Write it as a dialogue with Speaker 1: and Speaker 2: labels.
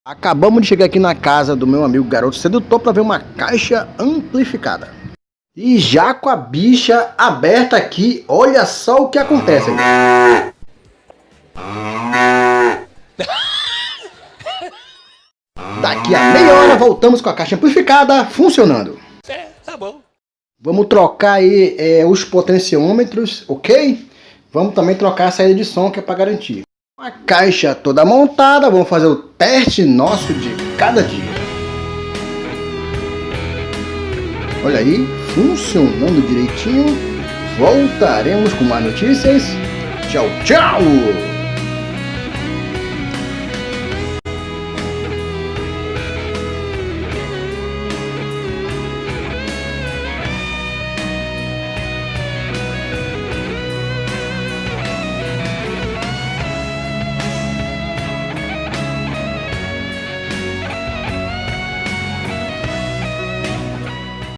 Speaker 1: Acabamos de chegar aqui na casa do meu amigo Garoto Sedutor para ver uma caixa amplificada. E já com a bicha aberta aqui, olha só o que acontece aí. Daqui a meia hora voltamos com a caixa amplificada funcionando.
Speaker 2: Tá bom.
Speaker 1: Vamos trocar aí os potenciômetros, ok? Vamos também trocar a saída de som que é para garantir. A caixa toda montada, vamos fazer o teste nosso de cada dia. Olha aí, funcionando direitinho. Voltaremos com mais notícias. Tchau, tchau!